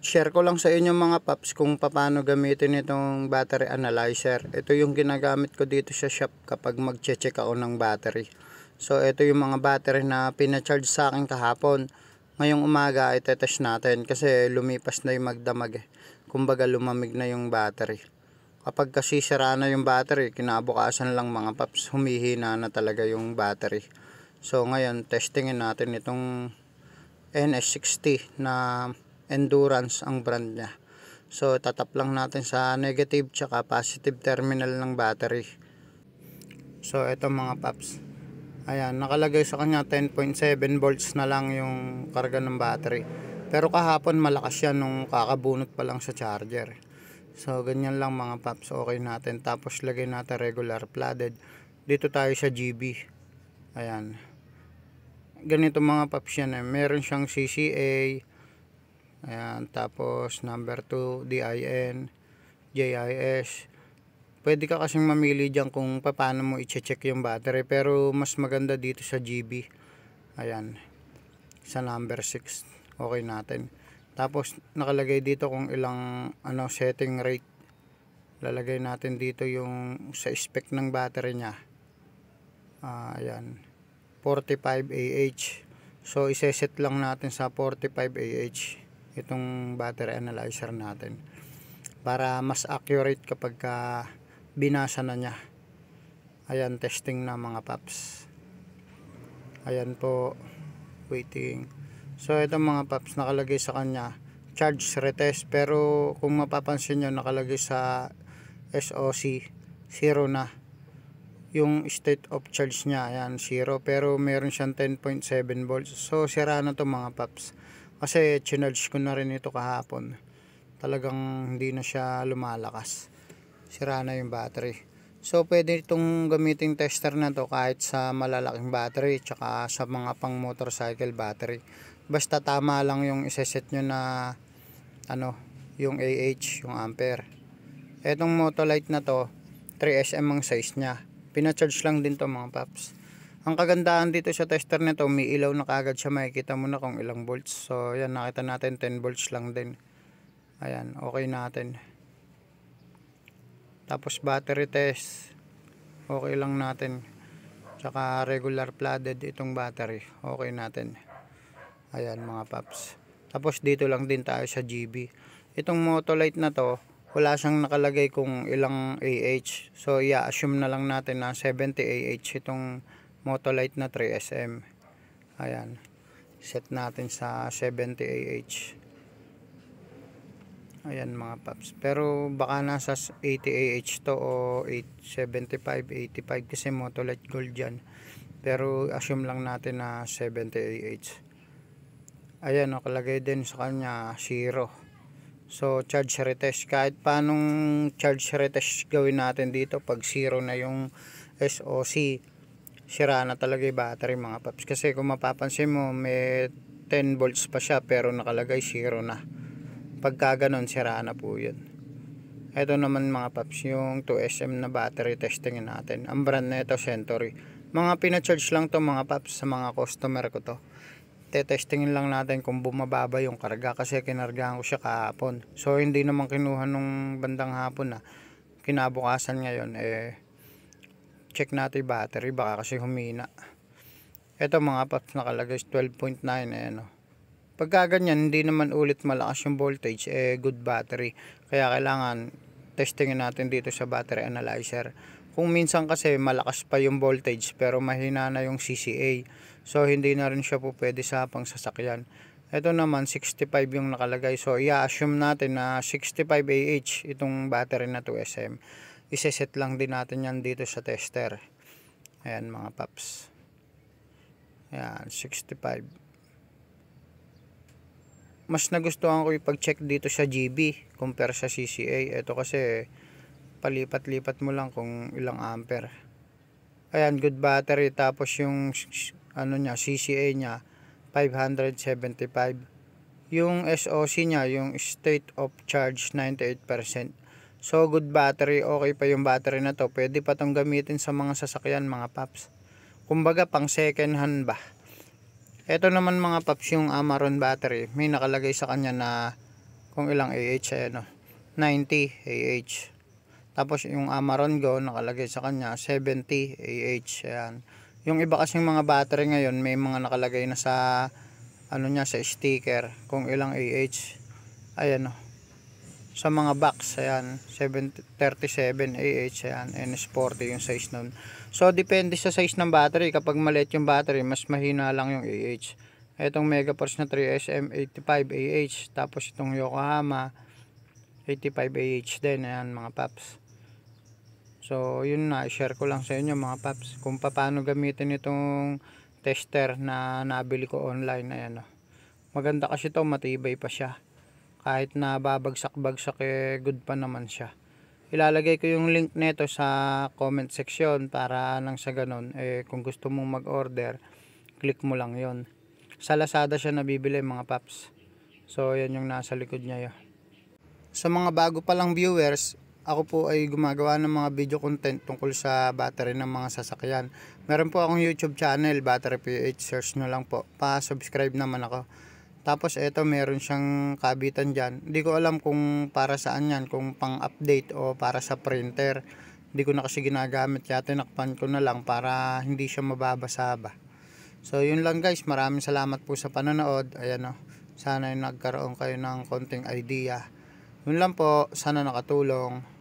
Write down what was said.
Share ko lang sa inyo mga paps kung paano gamitin itong battery analyzer. Ito yung ginagamit ko dito sa shop kapag mag-check ako ng battery. So ito yung mga battery na pina-charge sa akin kahapon. Ngayong umaga ay tetest natin kasi lumipas na yung magdamag eh. Kumbaga lumamig na yung battery. Kapag kasi sira na yung battery, kinabukasan lang mga paps, humihina na talaga yung battery. So ngayon testingin natin itong NS60 na Endurance ang brand niya. So tatap lang natin sa negative tsaka positive terminal ng battery. So ito mga paps, ayan, nakalagay sa kanya 10.7 volts na lang yung karga ng battery. Pero kahapon malakas yan nung kakabunot pa lang sa charger. So ganyan lang mga paps, okay natin. Tapos lagay natin regular flooded. Dito tayo sa GB. Ayan, ganito mga paps yan eh. Meron siyang CCA. Ayan, tapos number 2 DIN, JIS. Pwede ka kasing mamili dyan kung paano mo i-check yung battery, pero mas maganda dito sa GB. Ayan, sa number 6. Okay natin. Tapos nakalagay dito kung ilang setting rate. Lalagay natin dito yung sa spec ng battery nya. Ayan, 45 Ah. So iseset lang natin sa 45 Ah itong battery analyzer natin para mas accurate kapag binasa na niya. Ayan, testing na mga paps. Ayan po, waiting. So ito mga paps, nakalagay sa kanya charge retest, pero kung mapapansin nyo nakalagay sa SOC 0 na yung state of charge nya. Ayan, 0, pero meron siyang 10.7 volts. So sira na to mga paps kasi chinarge ko na rin ito kahapon. Talagang hindi na siya lumalakas, sira na yung battery. So pwede itong gamiting tester na to kahit sa malalaking battery tsaka sa mga pang motorcycle battery. Basta tama lang yung iseset nyo na yung AH, yung ampere. Etong Motolite na to 3SM ang size nya. Pina-charge lang din to mga paps. Ang kagandahan dito sa tester nito, may ilaw na kagad siya, makikita mo na kung ilang volts. So yan, nakita natin 10 volts lang din. Ayan, okay natin. Tapos battery test, okay lang natin. Tsaka regular flooded itong battery, okay natin. Ayan mga paps. Tapos dito lang din tayo sa GB. Itong Motolite na to, wala siyang nakalagay kung ilang AH. So i-assume na lang natin na 70 AH itong Motolite na 3SM. Ayan, set natin sa 70 AH. Ayan mga paps, pero baka nasa 80 AH to o 75, 85 kasi Motolite Gold yan. Pero assume lang natin na 70 AH. Ayan, nakalagay din sa kanya 0. So charge retest, kahit paanong charge retest gawin natin dito, pag 0 na yung SOC, sira na talaga yung battery mga paps. Kasi kung mapapansin mo, may 10 volts pa siya pero nakalagay 0 na. Pagka ganon, sira na po yun. Ito naman mga paps, yung 2SM na battery testing natin. Ang brand na ito Century. Mga pina-charge lang to mga paps sa mga customer ko to. Testingin lang natin kung bumababa yung karga kasi kinargahan ko siya kahapon. So hindi naman kinuha nung bandang hapon na. Kinabukasan ngayon check natin yung battery, baka kasi humina. Ito mga paps, nakalagay 12.9. Pagka ganyan, hindi naman ulit malakas yung voltage, good battery. Kaya kailangan testingin natin dito sa battery analyzer. Kung minsan kasi malakas pa yung voltage pero mahina na yung CCA, so hindi na rin siya po pwede sa pang sasakyan. Ito naman 65 yung nakalagay, so i-assume natin na 65 AH itong battery na 2SM. Iseset lang din natin yan dito sa tester. Ayan mga paps, ayan 65. Mas nagustuhan ko ipag-check dito sa GB compare sa CCA. Ito kasi palipat-lipat mo lang kung ilang ampere. Ayan, good battery. Tapos yung CCA nya 575. Yung SOC nya, yung state of charge 98%. So good battery, okay pa yung battery na to. Pwede pa tong gamitin sa mga sasakyan mga paps. Kumbaga pang second hand ba. Ito naman mga paps, yung Amaron battery, may nakalagay sa kanya na kung ilang AH, ayan o, 90 AH. Tapos yung Amaron Go nakalagay sa kanya 70 AH. Ayan. Yung iba kasing mga battery ngayon may mga nakalagay na sa ano niya, sa sticker kung ilang AH. Ayan o. Sa mga box, ayan, 37 AH, ayan, NS40 yung size nun. So depende sa size ng battery. Kapag maliit yung battery, mas mahina lang yung AH. Etong Megaforce na 3SM 85 AH, tapos itong Yokohama 85 AH din, ayan mga paps. So yun na, i-share ko lang sa inyo mga paps kung paano gamitin itong tester na nabili ko online. Ayan o. Maganda kasi ito, matibay pa siya. Kahit na babagsak-bagsak good pa naman siya. Ilalagay ko yung link nito sa comment section para nang sa ganun kung gusto mong mag-order, click mo lang yon. Sa Lazada siya nabibili mga paps. So yan yung nasa likod niya yun. Sa mga bago pa lang viewers, ako po ay gumagawa ng mga video content tungkol sa battery ng mga sasakyan. Meron po akong YouTube channel, Battery PH, search nyo lang po. Pa-subscribe naman ako. Tapos eto, meron siyang kabitan dyan. Hindi ko alam kung para saan yan, kung pang update o para sa printer. Hindi ko na kasi ginagamit, kaya tinakpan ko na lang para hindi siya mababasa ba. So yun lang guys, maraming salamat po sa panonood. Ayan o, sana nagkaroon kayo ng konting idea. Yun lang po, sana nakatulong.